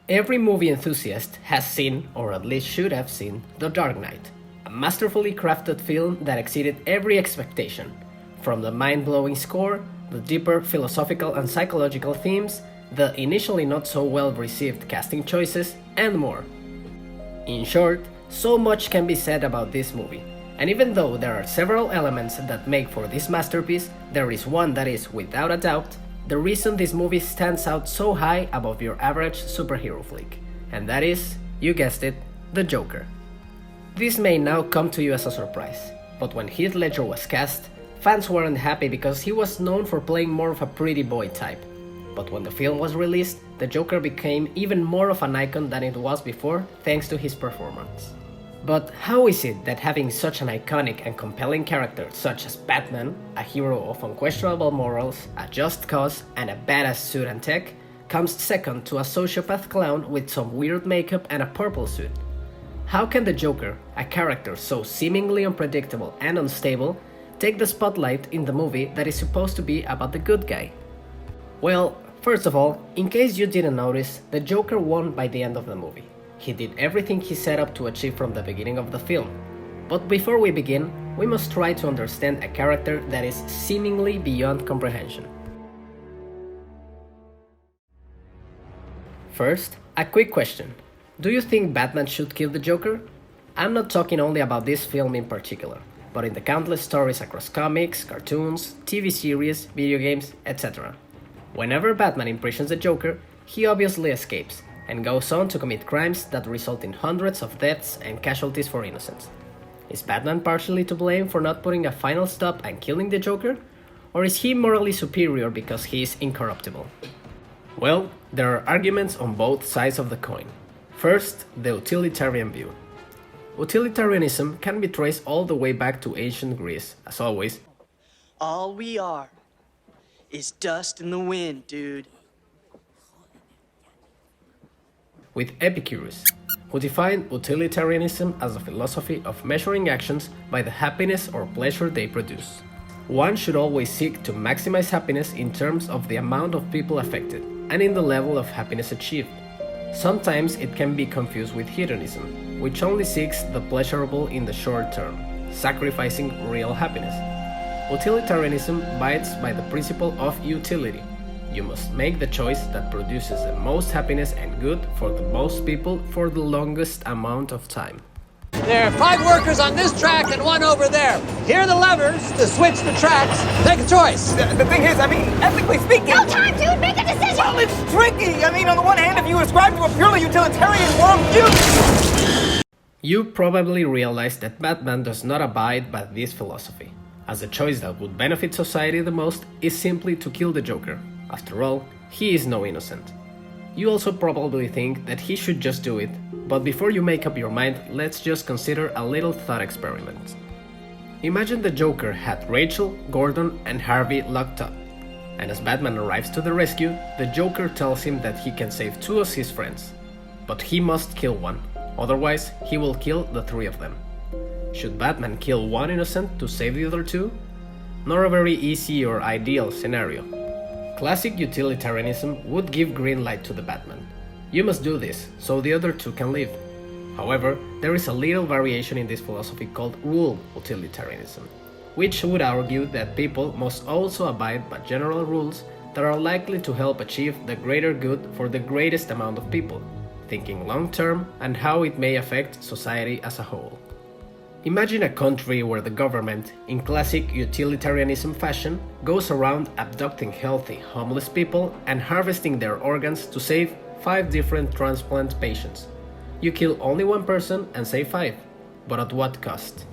Every movie enthusiast has seen, or at least should have seen, The Dark Knight, a masterfully crafted film that exceeded every expectation. From the mind-blowing score, the deeper philosophical and psychological themes, the initially not so well received casting choices, and more. In short, so much can be said about this movie, and even though there are several elements that make for this masterpiece, there is one that is, without a doubt, the reason this movie stands out so high above your average superhero flick, and that is, you guessed it, the Joker. This may now come to you as a surprise, but when Heath Ledger was cast, fans weren't happy because he was known for playing more of a pretty boy type. But when the film was released, the Joker became even more of an icon than it was before thanks to his performance. But how is it that having such an iconic and compelling character such as Batman, a hero of unquestionable morals, a just cause, and a badass suit and tech, comes second to a sociopath clown with some weird makeup and a purple suit? How can the Joker, a character so seemingly unpredictable and unstable, take the spotlight in the movie that is supposed to be about the good guy? Well, first of all, in case you didn't notice, the Joker won by the end of the movie. He did everything he set up to achieve from the beginning of the film. But before we begin, we must try to understand a character that is seemingly beyond comprehension. First, a quick question. Do you think Batman should kill the Joker? I'm not talking only about this film in particular, but in the countless stories across comics, cartoons, TV series, video games, etc. Whenever Batman impressions the Joker, he obviously escapes, and goes on to commit crimes that result in hundreds of deaths and casualties for innocents. Is Batman partially to blame for not putting a final stop and killing the Joker? Or is he morally superior because he is incorruptible? Well, there are arguments on both sides of the coin. First, the utilitarian view. Utilitarianism can be traced all the way back to ancient Greece, as always. All we are is dust in the wind, dude. With Epicurus, who defined utilitarianism as a philosophy of measuring actions by the happiness or pleasure they produce. One should always seek to maximize happiness in terms of the amount of people affected, and in the level of happiness achieved. Sometimes it can be confused with hedonism, which only seeks the pleasurable in the short term, sacrificing real happiness. Utilitarianism abides by the principle of utility. You must make the choice that produces the most happiness and good for the most people for the longest amount of time. There are 5 workers on this track and 1 over there. Here are the levers to switch the tracks. Make a choice. The thing is, ethically speaking... No time, dude! Make a decision! Well, it's tricky! On the one hand, if you ascribe to a purely utilitarian worldview... You probably realize that Batman does not abide by this philosophy, as the choice that would benefit society the most is simply to kill the Joker. After all, he is no innocent. You also probably think that he should just do it, but before you make up your mind, let's just consider a little thought experiment. Imagine the Joker had Rachel, Gordon, and Harvey locked up, and as Batman arrives to the rescue, the Joker tells him that he can save 2 of his friends, but he must kill one, otherwise he will kill the 3 of them. Should Batman kill one innocent to save the other 2? Not a very easy or ideal scenario. Classic utilitarianism would give green light to the Batman. You must do this, so the other 2 can live. However, there is a little variation in this philosophy called rule utilitarianism, which would argue that people must also abide by general rules that are likely to help achieve the greater good for the greatest amount of people, thinking long term and how it may affect society as a whole. Imagine a country where the government, in classic utilitarianism fashion, goes around abducting healthy, homeless people and harvesting their organs to save 5 different transplant patients. You kill only 1 person and save 5, but at what cost?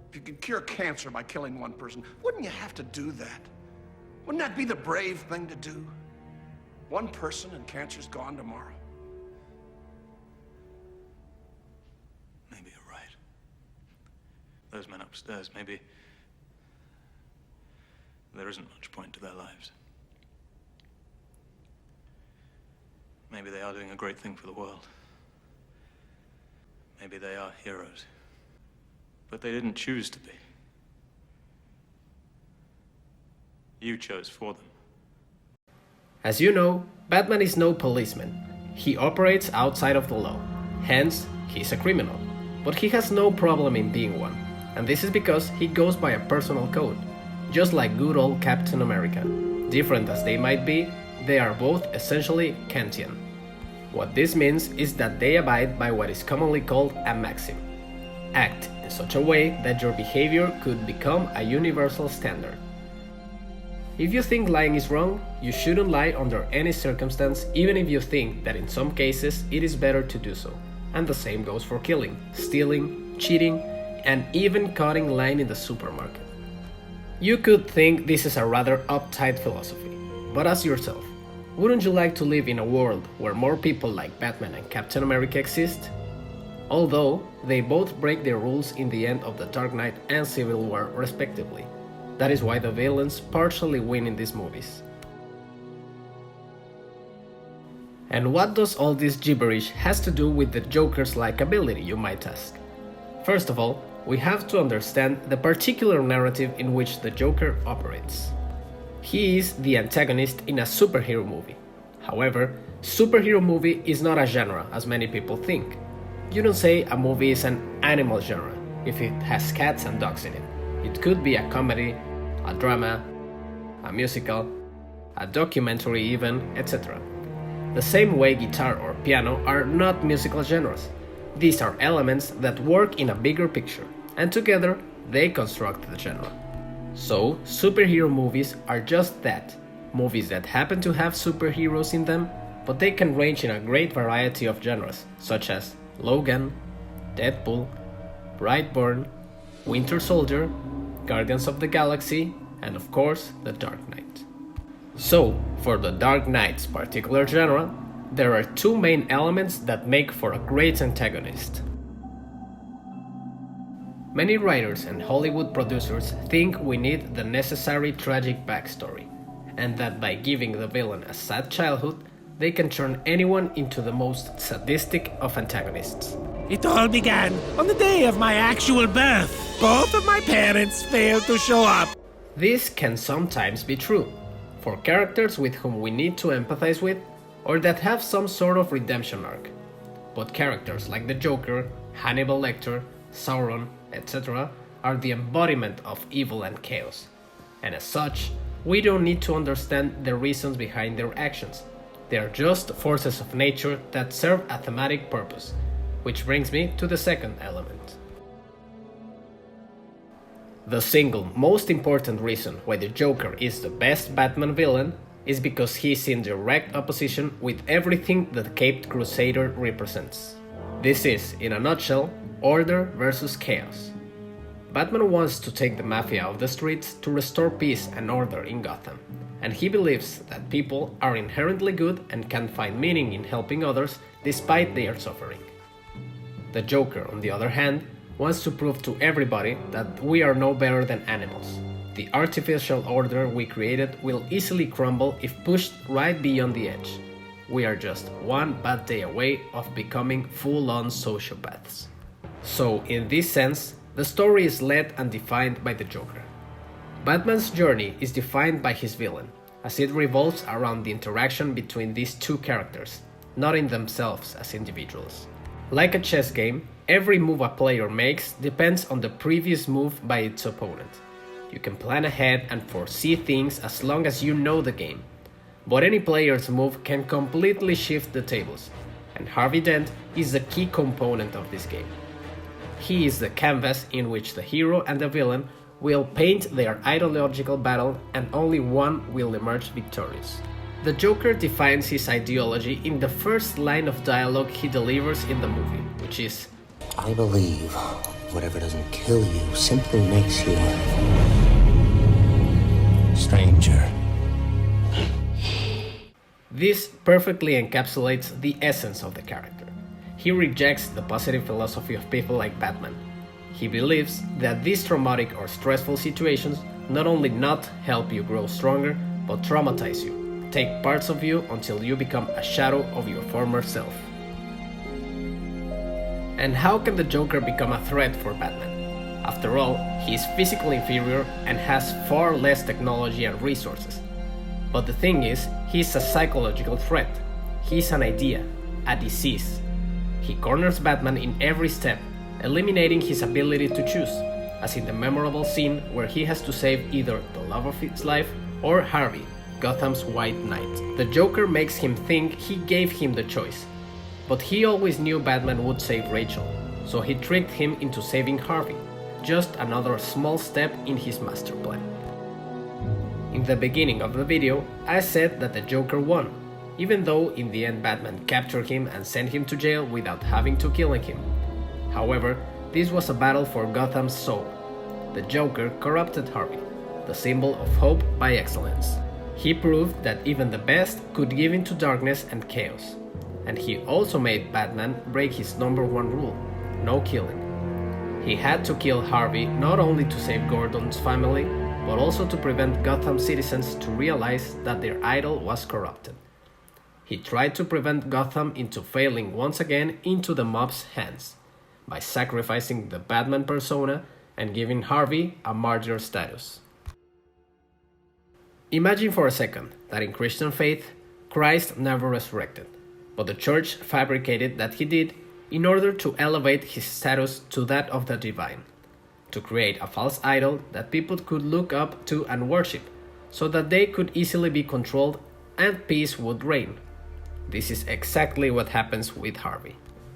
If you could cure cancer by killing 1 person, wouldn't you have to do that? Wouldn't that be the brave thing to do? 1 person and cancer's gone tomorrow. Maybe you're right. Those men upstairs, maybe there isn't much point to their lives. Maybe they are doing a great thing for the world. Maybe they are heroes. But they didn't choose to be. You chose for them. As you know, Batman is no policeman. He operates outside of the law, hence, he's a criminal. But he has no problem in being one, and this is because he goes by a personal code, just like good old Captain America. Different as they might be, they are both essentially Kantian. What this means is that they abide by what is commonly called a maxim. Act in such a way that your behavior could become a universal standard. If you think lying is wrong, you shouldn't lie under any circumstance, even if you think that in some cases it is better to do so. And the same goes for killing, stealing, cheating, and even cutting line in the supermarket. You could think this is a rather uptight philosophy, but ask yourself, wouldn't you like to live in a world where more people like Batman and Captain America exist? Although they both break their rules in the end of The Dark Knight and Civil War respectively. That is why the villains partially win in these movies. And what does all this gibberish has to do with the Joker's likability, you might ask? First of all, we have to understand the particular narrative in which the Joker operates. He is the antagonist in a superhero movie. However, superhero movie is not a genre as many people think. You don't say a movie is an animal genre if it has cats and dogs in it. It could be a comedy, a drama, a musical, a documentary even, etc. The same way guitar or piano are not musical genres. These are elements that work in a bigger picture, and together they construct the genre. So, superhero movies are just that, movies that happen to have superheroes in them, but they can range in a great variety of genres, such as Logan, Deadpool, Brightburn, Winter Soldier, Guardians of the Galaxy, and of course, The Dark Knight. So, for The Dark Knight's particular genre, there are two main elements that make for a great antagonist. Many writers and Hollywood producers think we need the necessary tragic backstory, and that by giving the villain a sad childhood, they can turn anyone into the most sadistic of antagonists. It all began on the day of my actual birth. Both of my parents failed to show up. This can sometimes be true, for characters with whom we need to empathize with, or that have some sort of redemption arc. But characters like the Joker, Hannibal Lecter, Sauron, etc. are the embodiment of evil and chaos, and as such, we don't need to understand the reasons behind their actions. They are just forces of nature that serve a thematic purpose, which brings me to the second element. The single most important reason why the Joker is the best Batman villain is because he is in direct opposition with everything that the Caped Crusader represents. This is, in a nutshell, order versus chaos. Batman wants to take the mafia off the streets to restore peace and order in Gotham, and he believes that people are inherently good and can find meaning in helping others despite their suffering. The Joker, on the other hand, wants to prove to everybody that we are no better than animals. The artificial order we created will easily crumble if pushed right beyond the edge. We are just one bad day away of becoming full-on sociopaths. So, in this sense, the story is led and defined by the Joker. Batman's journey is defined by his villain, as it revolves around the interaction between these two characters, not in themselves as individuals. Like a chess game, every move a player makes depends on the previous move by its opponent. You can plan ahead and foresee things as long as you know the game, but any player's move can completely shift the tables, and Harvey Dent is the key component of this game. He is the canvas in which the hero and the villain will paint their ideological battle, and only one will emerge victorious. The Joker defines his ideology in the first line of dialogue he delivers in the movie, which is, I believe whatever doesn't kill you simply makes you stranger. This perfectly encapsulates the essence of the character. He rejects the positive philosophy of people like Batman. He believes that these traumatic or stressful situations not only not help you grow stronger, but traumatize you, take parts of you until you become a shadow of your former self. And how can the Joker become a threat for Batman? After all, he is physically inferior and has far less technology and resources. But the thing is, he is a psychological threat. He is an idea, a disease. He corners Batman in every step, eliminating his ability to choose, as in the memorable scene where he has to save either the love of his life or Harvey, Gotham's White Knight. The Joker makes him think he gave him the choice, but he always knew Batman would save Rachel, so he tricked him into saving Harvey, just another small step in his master plan. In the beginning of the video, I said that the Joker won, even though in the end Batman captured him and sent him to jail without having to kill him. However, this was a battle for Gotham's soul. The Joker corrupted Harvey, the symbol of hope by excellence. He proved that even the best could give into darkness and chaos. And he also made Batman break his number one rule: no killing. He had to kill Harvey not only to save Gordon's family, but also to prevent Gotham citizens to realize that their idol was corrupted. He tried to prevent Gotham into failing once again into the mob's hands, by sacrificing the Batman persona and giving Harvey a martyr status. Imagine for a second that in Christian faith, Christ never resurrected, but the church fabricated that he did in order to elevate his status to that of the divine, to create a false idol that people could look up to and worship, so that they could easily be controlled and peace would reign. This is exactly what happens with Harvey.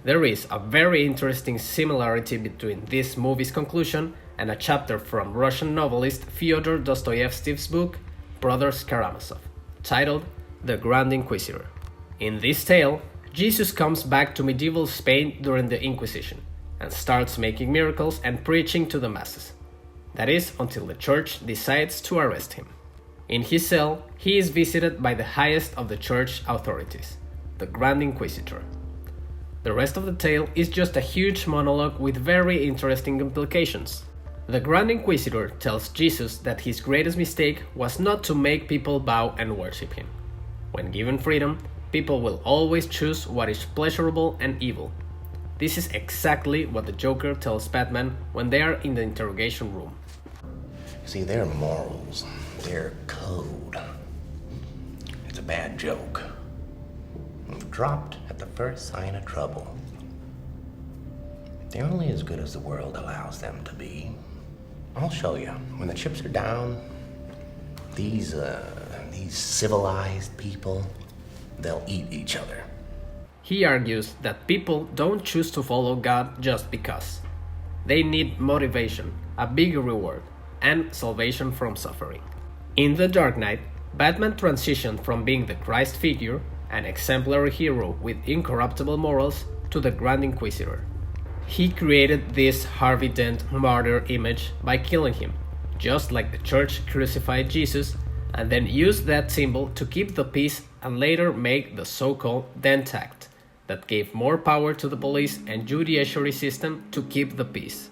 There is a very interesting similarity between this movie's conclusion and a chapter from Russian novelist Fyodor Dostoevsky's book Brothers Karamazov, titled The Grand Inquisitor. In this tale, Jesus comes back to medieval Spain during the Inquisition and starts making miracles and preaching to the masses. That is, until the church decides to arrest him. In his cell, he is visited by the highest of the church authorities, the Grand Inquisitor. The rest of the tale is just a huge monologue with very interesting implications. The Grand Inquisitor tells Jesus that his greatest mistake was not to make people bow and worship him. When given freedom, people will always choose what is pleasurable and evil. This is exactly what the Joker tells Batman when they are in the interrogation room. See, their morals, their code, it's a bad joke. Dropped at the first sign of trouble. They're only as good as the world allows them to be. I'll show you. When the chips are down, these civilized people, they'll eat each other. He argues that people don't choose to follow God just because. They need motivation, a big reward, and salvation from suffering. In The Dark Knight, Batman transitioned from being the Christ figure, an exemplary hero with incorruptible morals, to the Grand Inquisitor. He created this Harvey Dent martyr image by killing him, just like the church crucified Jesus, and then used that symbol to keep the peace and later make the so-called Dent Act, that gave more power to the police and judiciary system to keep the peace.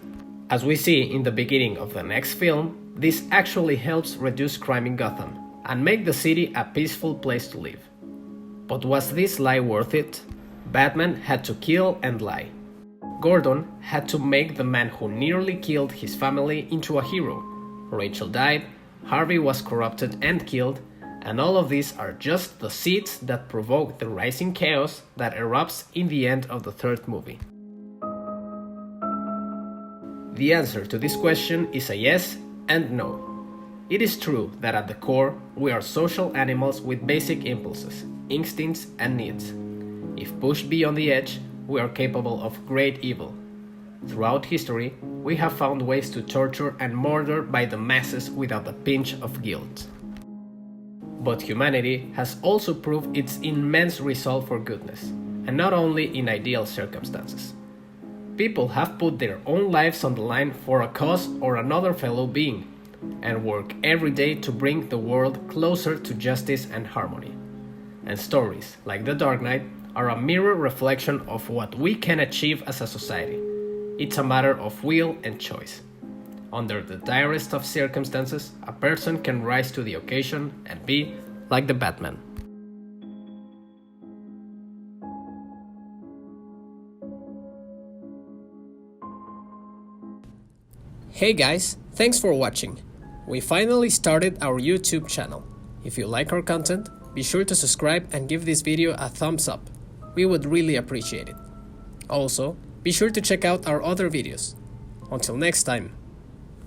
As we see in the beginning of the next film, this actually helps reduce crime in Gotham and make the city a peaceful place to live. But was this lie worth it? Batman had to kill and lie. Gordon had to make the man who nearly killed his family into a hero. Rachel died, Harvey was corrupted and killed, and all of these are just the seeds that provoke the rising chaos that erupts in the end of the third movie. The answer to this question is a yes and no. It is true that at the core, we are social animals with basic impulses, instincts, and needs. If pushed beyond the edge, we are capable of great evil. Throughout history, we have found ways to torture and murder by the masses without a pinch of guilt. But humanity has also proved its immense resolve for goodness, and not only in ideal circumstances. People have put their own lives on the line for a cause or another fellow being, and work every day to bring the world closer to justice and harmony. And stories like The Dark Knight are a mirror reflection of what we can achieve as a society. It's a matter of will and choice. Under the direst of circumstances, a person can rise to the occasion and be like the Batman. Hey guys, thanks for watching. We finally started our YouTube channel. If you like our content, be sure to subscribe and give this video a thumbs up. We would really appreciate it. Also, be sure to check out our other videos. Until next time.